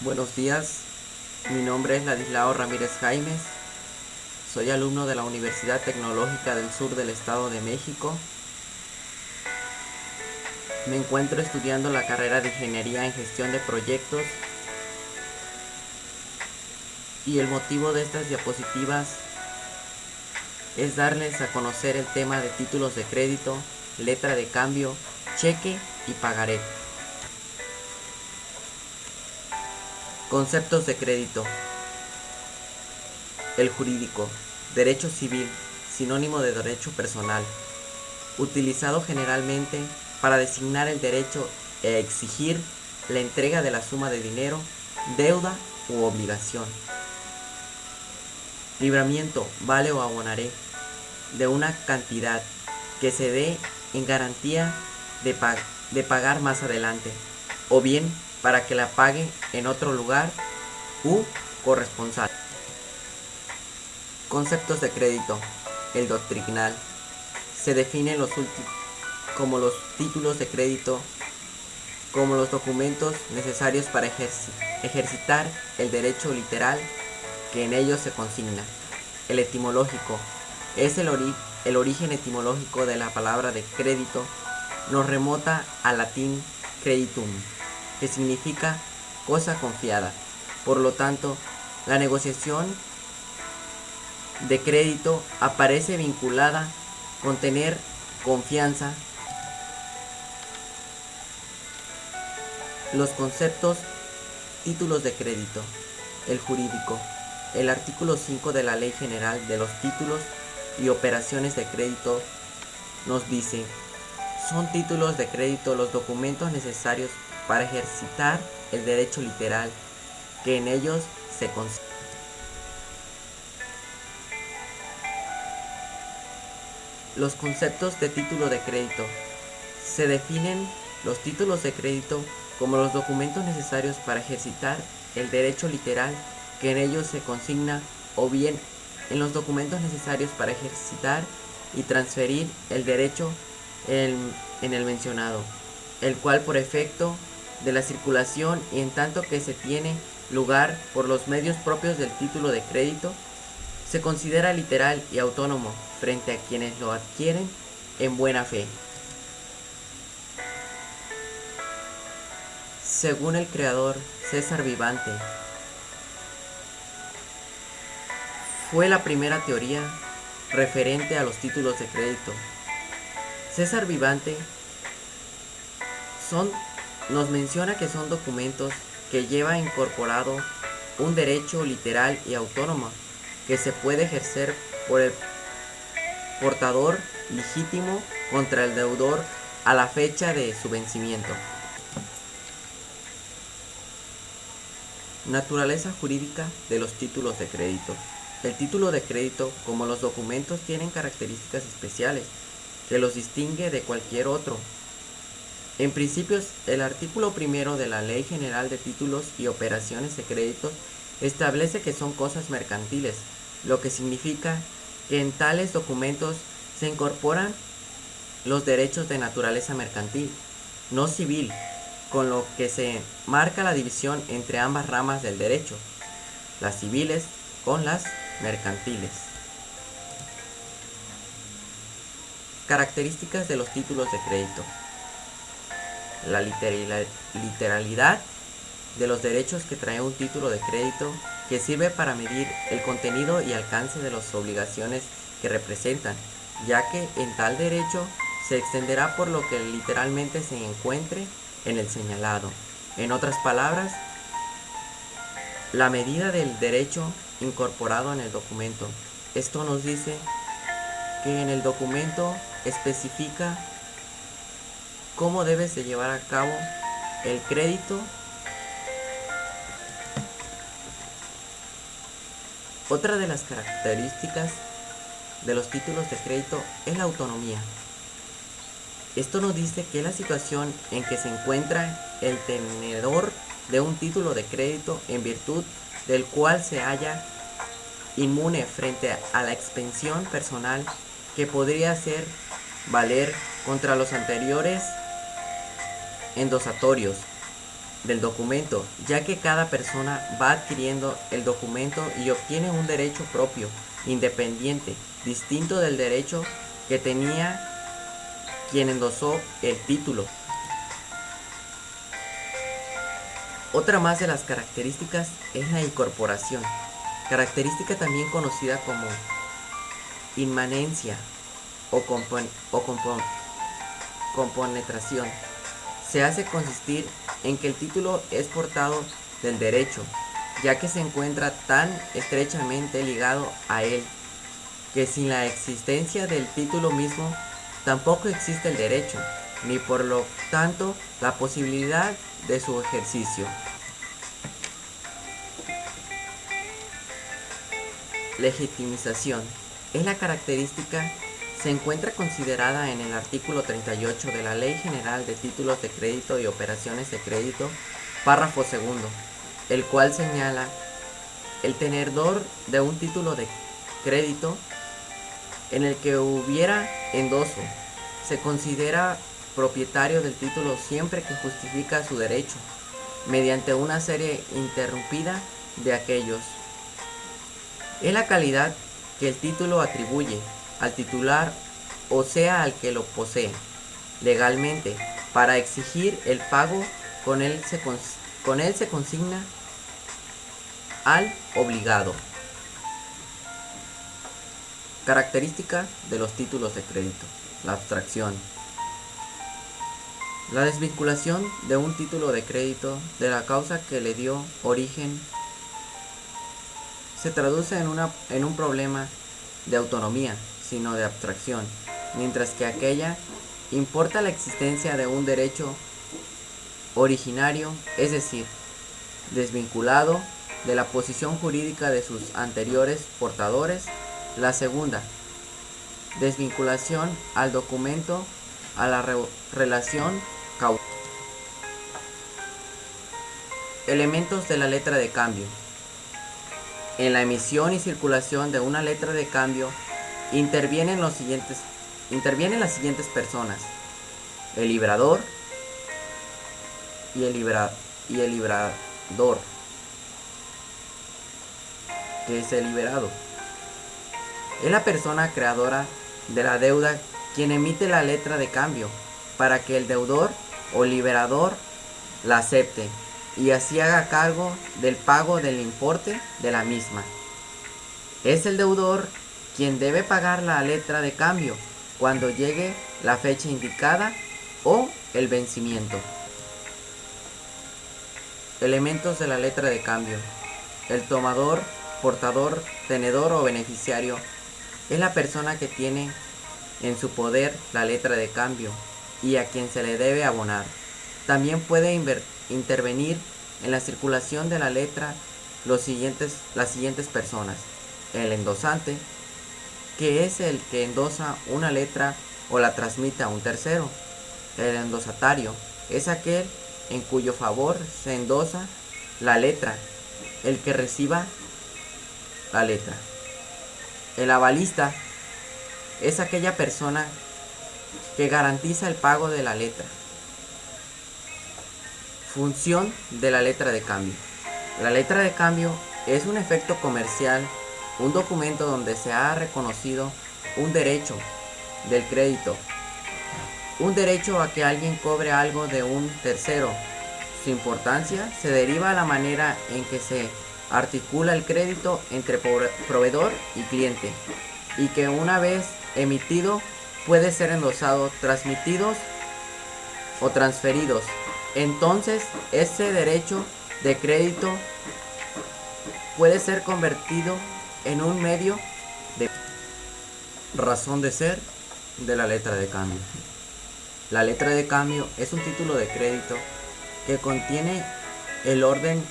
Buenos días, mi nombre es Ladislao Ramírez Jaimes, soy alumno de la Universidad Tecnológica del Sur del Estado de México. Me encuentro estudiando la carrera de Ingeniería en Gestión de Proyectos y el motivo de estas diapositivas es darles a conocer el tema de títulos de crédito, letra de cambio, cheque y pagaré. Conceptos de crédito. El jurídico, derecho civil, sinónimo de derecho personal, utilizado generalmente para designar el derecho e exigir la entrega de la suma de dinero, deuda u obligación. Libramiento, vale o abonaré, de una cantidad que se dé en garantía de pagar más adelante, o bien para que la pague en otro lugar u corresponsal. Conceptos de crédito. El doctrinal. Se definen como los títulos de crédito, como los documentos necesarios para ejercitar el derecho literal que en ellos se consigna. El etimológico. Es el origen etimológico de la palabra de crédito, nos remota al latín creditum, que significa cosa confiada. Por lo tanto, la negociación de crédito aparece vinculada con tener confianza. Los conceptos, títulos de crédito. El jurídico. El artículo 5 de la Ley General de los Títulos y Operaciones de Crédito nos dice: son títulos de crédito los documentos necesarios para ejercitar el derecho literal que en ellos se consigna. Los conceptos de título de crédito. Se definen los títulos de crédito como los documentos necesarios para ejercitar el derecho literal que en ellos se consigna, o bien en los documentos necesarios para ejercitar y transferir el derecho en el mencionado, el cual por efecto de la circulación y en tanto que se tiene lugar por los medios propios del título de crédito, se considera literal y autónomo frente a quienes lo adquieren en buena fe. Según el creador César Vivante, fue la primera teoría referente a los títulos de crédito. César Vivante nos menciona que son documentos que lleva incorporado un derecho literal y autónomo que se puede ejercer por el portador legítimo contra el deudor a la fecha de su vencimiento. Naturaleza jurídica de los títulos de crédito. El título de crédito, como los documentos, tienen características especiales que los distingue de cualquier otro. En principio, el artículo 1 de la Ley General de Títulos y Operaciones de Crédito establece que son cosas mercantiles, lo que significa que en tales documentos se incorporan los derechos de naturaleza mercantil, no civil, con lo que se marca la división entre ambas ramas del derecho, las civiles con las mercantiles. Características de los títulos de crédito. La literalidad de los derechos que trae un título de crédito, que sirve para medir el contenido y alcance de las obligaciones que representan, ya que en tal derecho se extenderá por lo que literalmente se encuentre en el señalado. En otras palabras, la medida del derecho incorporado en el documento. Esto nos dice que en el documento especifica cómo debes de llevar a cabo el crédito. Otra de las características de los títulos de crédito es la autonomía. Esto nos dice que es la situación en que se encuentra el tenedor de un título de crédito en virtud del cual se halla inmune frente a la expensión personal que podría hacer valer contra los anteriores endosatorios. del documento, ya que cada persona va adquiriendo el documento y obtiene un derecho propio, independiente, distinto del derecho que tenía quien endosó el título. Otra más de las características es la incorporación, característica también conocida como inmanencia o compenetración. Se hace consistir en que el título es portado del derecho, ya que se encuentra tan estrechamente ligado a él, que sin la existencia del título mismo, tampoco existe el derecho, ni por lo tanto la posibilidad de su ejercicio. Legitimización es la característica. Se encuentra considerada en el artículo 38 de la Ley General de Títulos de Crédito y Operaciones de Crédito, párrafo segundo, el cual señala: el tenedor de un título de crédito en el que hubiera endoso se considera propietario del título siempre que justifica su derecho mediante una serie interrumpida de aquellos. Es la calidad que el título atribuye al titular, o sea al que lo posee, legalmente, para exigir el pago. Con él se consigna al obligado. Característica de los títulos de crédito: la abstracción. La desvinculación de un título de crédito de la causa que le dio origen se traduce en un problema de autonomía, sino de abstracción, mientras que aquella importa la existencia de un derecho originario, es decir, desvinculado de la posición jurídica de sus anteriores portadores. La segunda, desvinculación al documento, a la relación causal. Elementos de la letra de cambio. En la emisión y circulación de una letra de cambio intervienen las siguientes personas: el librador y el librador, que es el liberado. Es la persona creadora de la deuda quien emite la letra de cambio para que el deudor o liberador la acepte y así haga cargo del pago del importe de la misma. Es el deudor quien debe pagar la letra de cambio cuando llegue la fecha indicada o el vencimiento. Elementos de la letra de cambio. El tomador, portador, tenedor o beneficiario es la persona que tiene en su poder la letra de cambio y a quien se le debe abonar. También puede intervenir en la circulación de la letra las siguientes personas: el endosante, que es el que endosa una letra o la transmite a un tercero. El endosatario es aquel en cuyo favor se endosa la letra, el que reciba la letra. El avalista es aquella persona que garantiza el pago de la letra. Función de la letra de cambio. La letra de cambio es un efecto comercial, un documento donde se ha reconocido un derecho del crédito, un derecho a que alguien cobre algo de un tercero. Su importancia se deriva a la manera en que se articula el crédito entre proveedor y cliente, y que una vez emitido puede ser endosado, transmitidos o transferidos. Entonces ese derecho de crédito puede ser convertido en un medio de razón de ser de la letra de cambio. La letra de cambio es un título de crédito que contiene el orden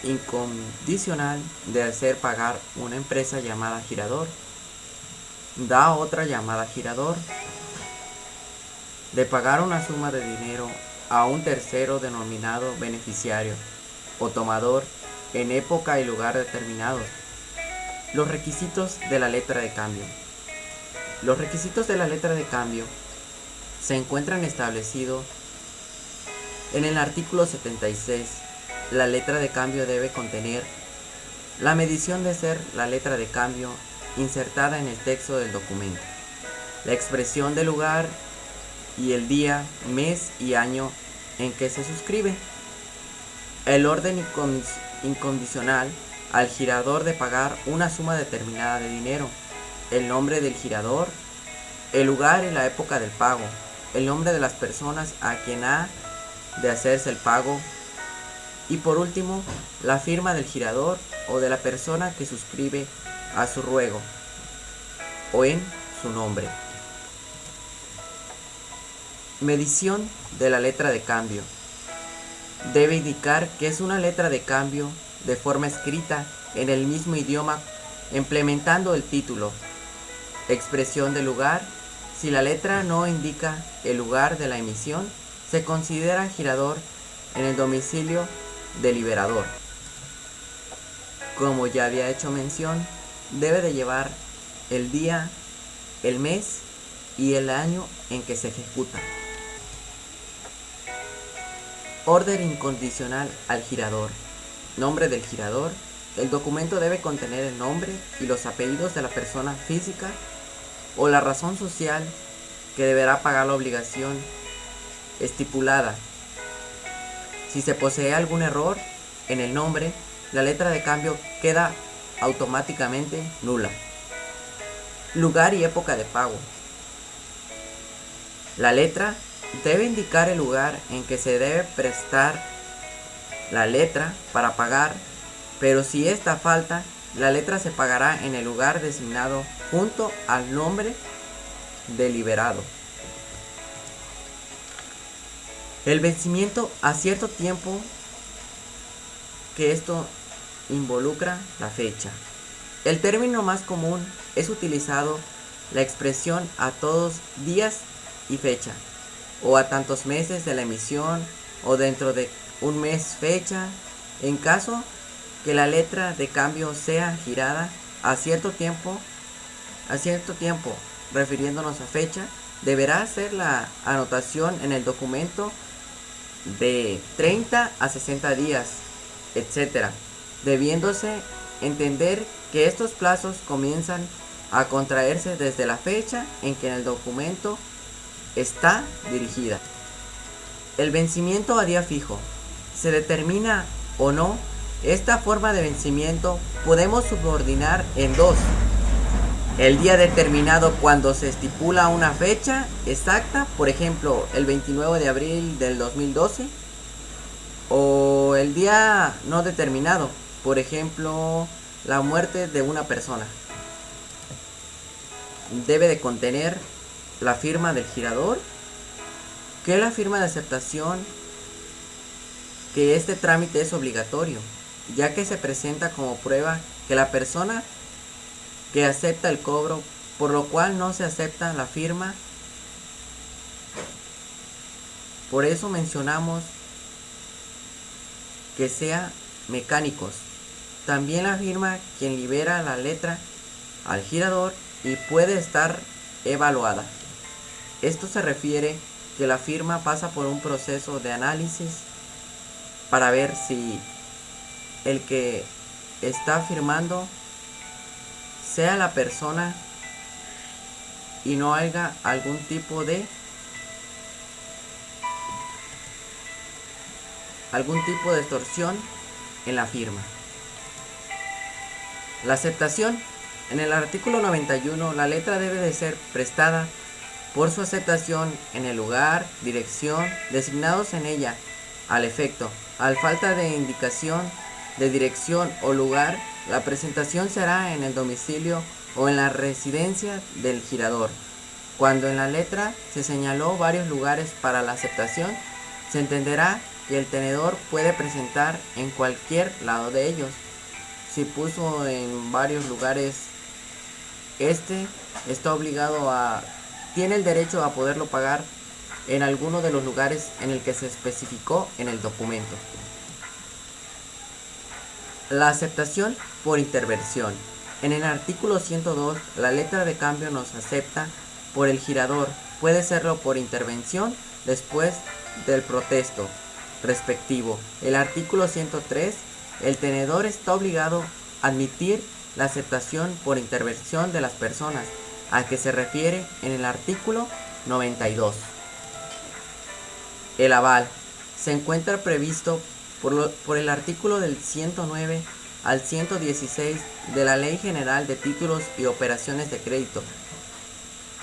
incondicional de hacer pagar una empresa llamada girador, da otra llamada girador, de pagar una suma de dinero a un tercero denominado beneficiario o tomador en época y lugar determinados. Los requisitos de la letra de cambio. Los requisitos de la letra de cambio se encuentran establecidos En el artículo 76, la letra de cambio debe contener la medición de ser la letra de cambio insertada en el texto del documento, la expresión del lugar y el día, mes y año en que se suscribe, el orden incondicional al girador de pagar una suma determinada de dinero, el nombre del girador, el lugar y la época del pago, el nombre de las personas a quien ha de hacerse el pago y por último la firma del girador o de la persona que suscribe a su ruego o en su nombre. Medición de la letra de cambio. Debe indicar que es una letra de cambio de forma escrita en el mismo idioma implementando el título. Expresión del lugar. Si la letra no indica el lugar de la emisión, se considera girador en el domicilio del liberador. Como ya había hecho mención, debe de llevar el día, el mes y el año en que se ejecuta. Orden incondicional al girador. Nombre del girador. El documento debe contener el nombre y los apellidos de la persona física o la razón social que deberá pagar la obligación estipulada. Si se posee algún error en el nombre, la letra de cambio queda automáticamente nula. Lugar y época de pago. La letra debe indicar el lugar en que se debe prestar la letra para pagar, pero si esta falta, la letra se pagará en el lugar designado junto al nombre del liberado. El vencimiento a cierto tiempo, que esto involucra la fecha. El término más común es utilizado la expresión a todos días y fecha, o a tantos meses de la emisión, o dentro de un mes fecha, en caso que la letra de cambio sea girada a cierto tiempo, refiriéndonos a fecha, deberá hacer la anotación en el documento de 30 a 60 días, etc., debiéndose entender que estos plazos comienzan a contraerse desde la fecha en que en el documento está dirigida. El vencimiento a día fijo. Se determina o no esta forma de vencimiento podemos subordinar en dos. El día determinado cuando se estipula una fecha exacta, por ejemplo, el 29 de abril del 2012, o el día no determinado, por ejemplo, la muerte de una persona. Debe de contener la firma del girador, que es la firma de aceptación, que este trámite es obligatorio, ya que se presenta como prueba que la persona que acepta el cobro, por lo cual no se acepta la firma. Por eso mencionamos que sea mecánicos. También la firma quien libera la letra al girador y puede estar evaluada. Esto se refiere que la firma pasa por un proceso de análisis para ver si el que está firmando sea la persona y no haya algún tipo de extorsión en la firma. La aceptación. En el artículo 91, la letra debe de ser prestada por su aceptación en el lugar, dirección, designados en ella, al efecto. Al falta de indicación de dirección o lugar, la presentación será en el domicilio o en la residencia del girador. Cuando en la letra se señaló varios lugares para la aceptación, se entenderá que el tenedor puede presentar en cualquier lado de ellos. Si puso en varios lugares, está obligado tiene el derecho a poderlo pagar en alguno de los lugares en el que se especificó en el documento. La aceptación por intervención. En el artículo 102, la letra de cambio nos acepta por el girador. Puede serlo por intervención después del protesto. respectivo. El artículo 103. El tenedor está obligado a admitir la aceptación por intervención de las personas a que se refiere en el artículo 92. El aval se encuentra previsto por el artículo del 109 al 116 de la Ley General de Títulos y Operaciones de Crédito.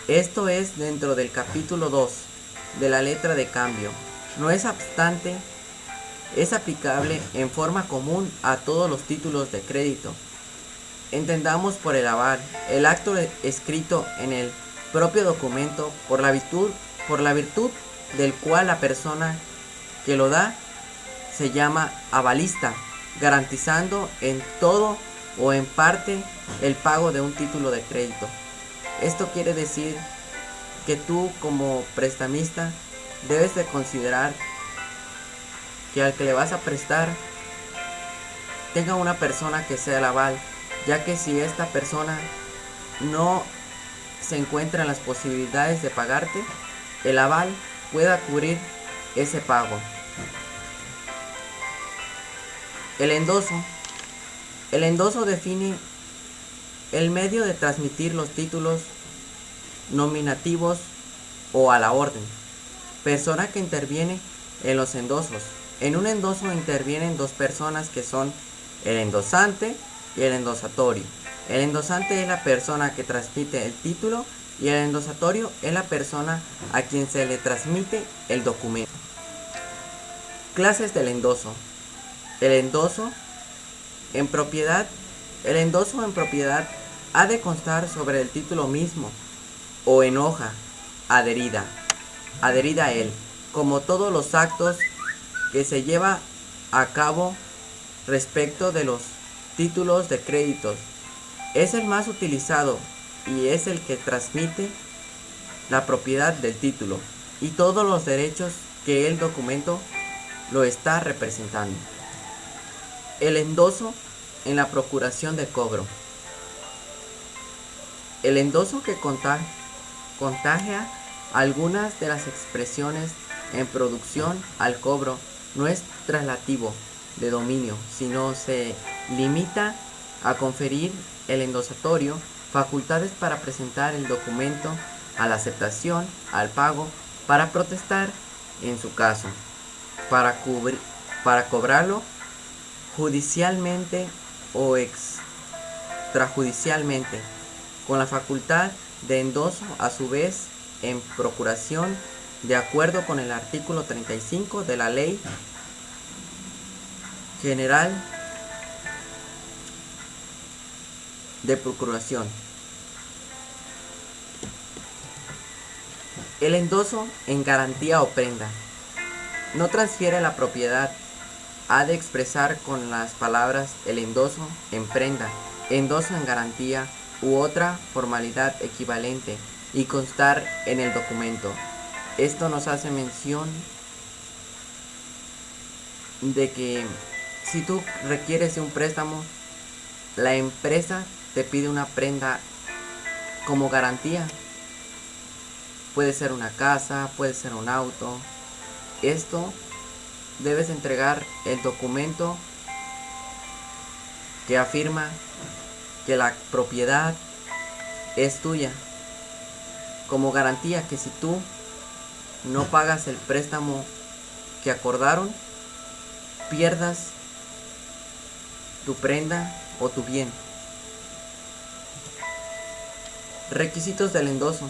Esto es dentro del capítulo 2 de la letra de cambio. No es obstante, es aplicable en forma común a todos los títulos de crédito. Entendamos por el aval el acto escrito en el propio documento por la virtud del cual la persona que lo da se llama avalista, garantizando en todo o en parte el pago de un título de crédito. Esto quiere decir que tú, como prestamista, debes de considerar que al que le vas a prestar tenga una persona que sea el aval, ya que si esta persona no se encuentra en las posibilidades de pagarte, el aval pueda cubrir ese pago. El endoso. El endoso define el medio de transmitir los títulos nominativos o a la orden. Persona que interviene en los endosos. En un endoso intervienen dos personas que son el endosante y el endosatorio. El endosante es la persona que transmite el título y el endosatorio es la persona a quien se le transmite el documento. Clases del endoso. El endoso en propiedad. El endoso en propiedad ha de constar sobre el título mismo o en hoja adherida a él, como todos los actos que se lleva a cabo respecto de los títulos de créditos. Es el más utilizado y es el que transmite la propiedad del título y todos los derechos que el documento lo está representando. El endoso en la procuración de cobro. El endoso que contagia algunas de las expresiones en producción al cobro no es traslativo de dominio, sino se limita a conferir el endosatorio facultades para presentar el documento a la aceptación, al pago, para protestar en su caso, para cobrarlo judicialmente o extrajudicialmente, con la facultad de endoso a su vez en procuración, de acuerdo con el artículo 35 de la Ley General de Procuración. El endoso en garantía o prenda. No transfiere la propiedad. Ha de expresar con las palabras el endoso en prenda, endoso en garantía u otra formalidad equivalente y constar en el documento. Esto nos hace mención de que si tú requieres de un préstamo, la empresa te pide una prenda como garantía. Puede ser una casa, puede ser un auto. Esto debes entregar el documento que afirma que la propiedad es tuya, como garantía que si tú no pagas el préstamo que acordaron, pierdas tu prenda o tu bien. Requisitos del endoso.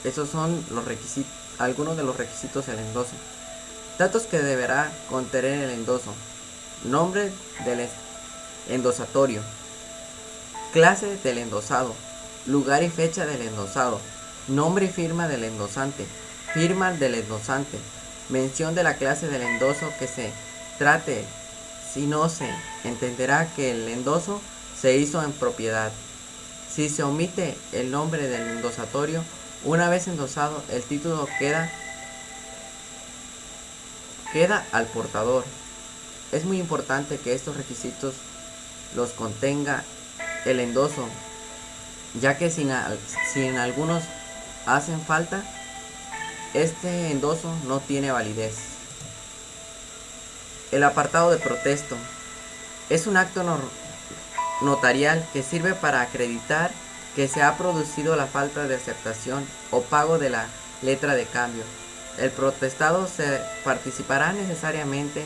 Esos son los requisitos, algunos de los requisitos del endoso. Datos que deberá contener el endoso. Nombre del endosatorio. Clase del endosado. Lugar y fecha del endosado. Nombre y firma del endosante. Firma del endosante. Mención de la clase del endoso que se trate. Si no se entenderá que el endoso se hizo en propiedad. Si se omite el nombre del endosatorio, una vez endosado, el título queda al portador. Es muy importante que estos requisitos los contenga el endoso, ya que si en algunos hacen falta, este endoso no tiene validez. El apartado de protesto es un acto notarial que sirve para acreditar que se ha producido la falta de aceptación o pago de la letra de cambio. El protestado se participará necesariamente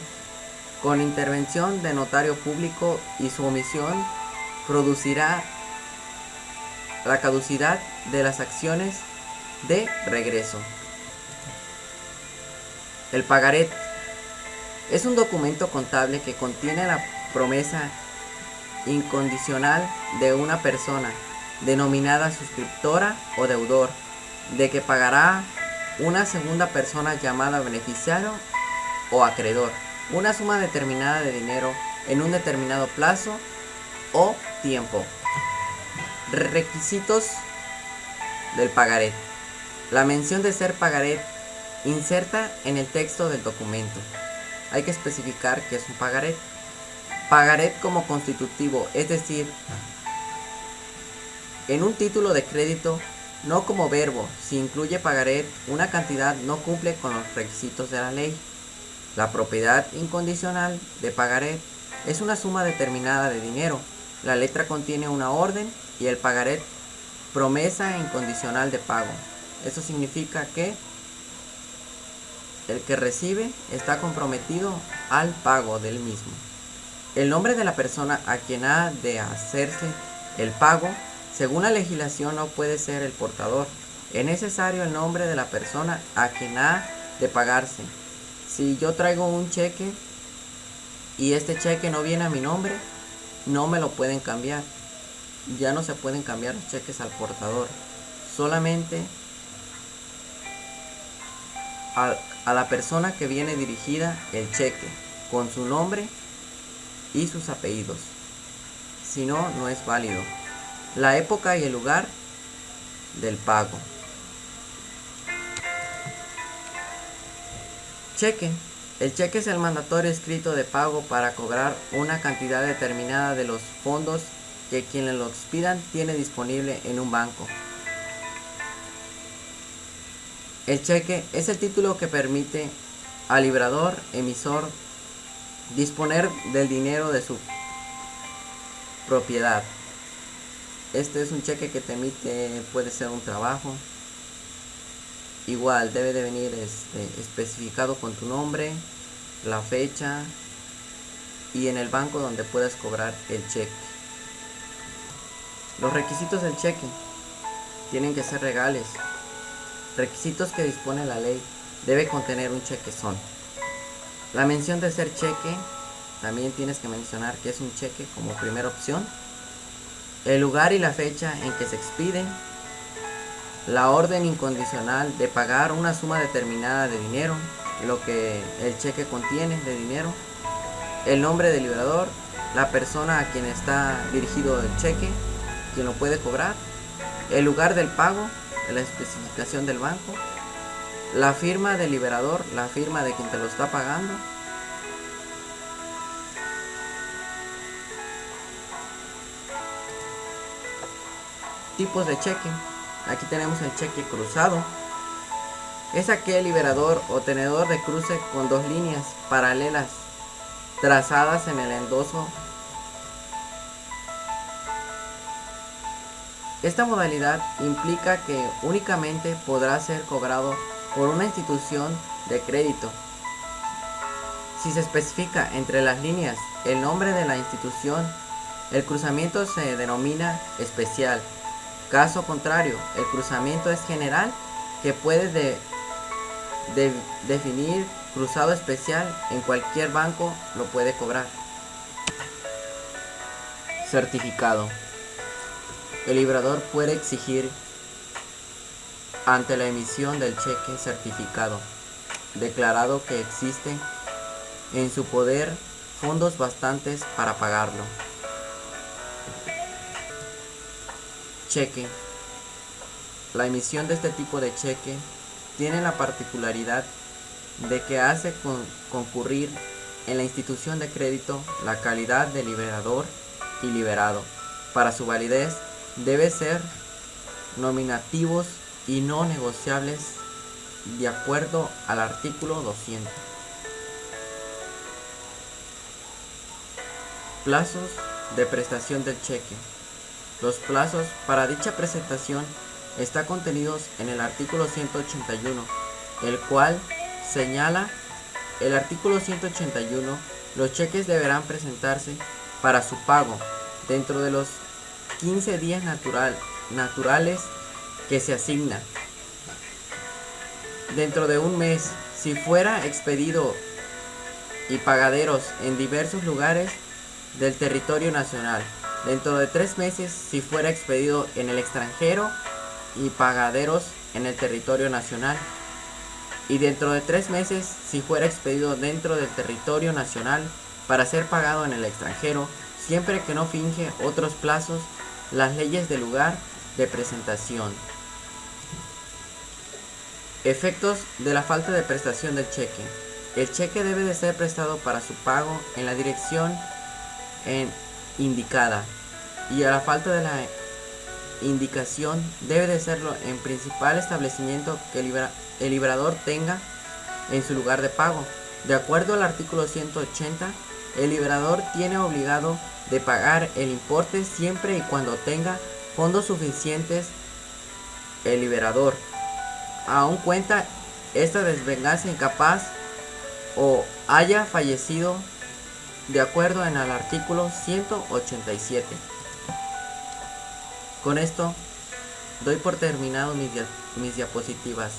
con intervención de notario público y su omisión producirá la caducidad de las acciones de regreso. El pagaret es un documento contable que contiene la promesa incondicional de una persona, denominada suscriptora o deudor, de que pagará una segunda persona llamada beneficiario o acreedor una suma determinada de dinero en un determinado plazo o tiempo. Requisitos del pagaret. La mención de ser pagaret inserta en el texto del documento. Hay que especificar qué es un pagaret. Pagaret como constitutivo, es decir, en un título de crédito, no como verbo. Si incluye pagaret, una cantidad no cumple con los requisitos de la ley. La propiedad incondicional de pagaret es una suma determinada de dinero. La letra contiene una orden y el pagaret promesa incondicional de pago. Eso significa que el que recibe está comprometido al pago del mismo. El nombre de la persona a quien ha de hacerse el pago, según la legislación, no puede ser el portador. Es necesario el nombre de la persona a quien ha de pagarse. Si yo traigo un cheque y este cheque no viene a mi nombre, no me lo pueden cambiar. Ya no se pueden cambiar los cheques al portador. Solamente a la persona que viene dirigida el cheque, con su nombre y sus apellidos. Si no, no es válido. La época y el lugar del pago. Cheque. El cheque es el mandatorio escrito de pago para cobrar una cantidad determinada de los fondos que quien lo expidan tiene disponible en un banco. El cheque es el título que permite al librador, emisor, disponer del dinero de su propiedad. Este es un cheque que te emite, puede ser un trabajo. Igual debe de venir especificado con tu nombre, la fecha y en el banco donde puedas cobrar el cheque. Los requisitos del cheque tienen que ser legales. Requisitos que dispone la ley. Debe contener un cheque son: la mención de ser cheque, también tienes que mencionar que es un cheque como primera opción. El lugar y la fecha en que se expide. La orden incondicional de pagar una suma determinada de dinero, lo que el cheque contiene de dinero. El nombre del librador, la persona a quien está dirigido el cheque, quien lo puede cobrar. El lugar del pago, la especificación del banco. La firma del liberador, la firma de quien te lo está pagando. Tipos de cheque. Aquí tenemos el cheque cruzado. Es aquel liberador o tenedor de cruce con dos líneas paralelas trazadas en el endoso. Esta modalidad implica que únicamente podrá ser cobrado por una institución de crédito si se especifica entre las líneas el nombre de la institución. El cruzamiento se denomina especial. Caso contrario, el cruzamiento es general, que puede definir cruzado especial. En cualquier banco lo puede cobrar. Certificado. El librador puede exigir ante la emisión del cheque certificado, declarado que existe en su poder fondos bastantes para pagarlo. Cheque. La emisión de este tipo de cheque tiene la particularidad de que hace concurrir en la institución de crédito la calidad de liberador y liberado. Para su validez debe ser nominativos y no negociables de acuerdo al artículo 200. plazos de prestación del cheque. Los plazos para dicha presentación están contenidos en el artículo 181, el cual señala: el artículo 181, los cheques deberán presentarse para su pago dentro de los 15 días naturales que se asigna. Dentro de un mes, si fuera expedido, y pagaderos en diversos lugares del territorio nacional. Dentro de 3 meses, si fuera expedido en el extranjero, y pagaderos en el territorio nacional. Y dentro de 3 meses, si fuera expedido dentro del territorio nacional para ser pagado en el extranjero, siempre que no finge otros plazos las leyes del lugar de presentación. Efectos de la falta de prestación del cheque. El cheque debe de ser prestado para su pago en la dirección indicada, y a la falta de la indicación debe de serlo en principal establecimiento que el librador tenga en su lugar de pago. De acuerdo al artículo 180, el librador tiene obligado de pagar el importe siempre y cuando tenga fondos suficientes el liberador, aun cuenta esta desvengase incapaz o haya fallecido, de acuerdo en el artículo 187. Con esto doy por terminado mis diapositivas.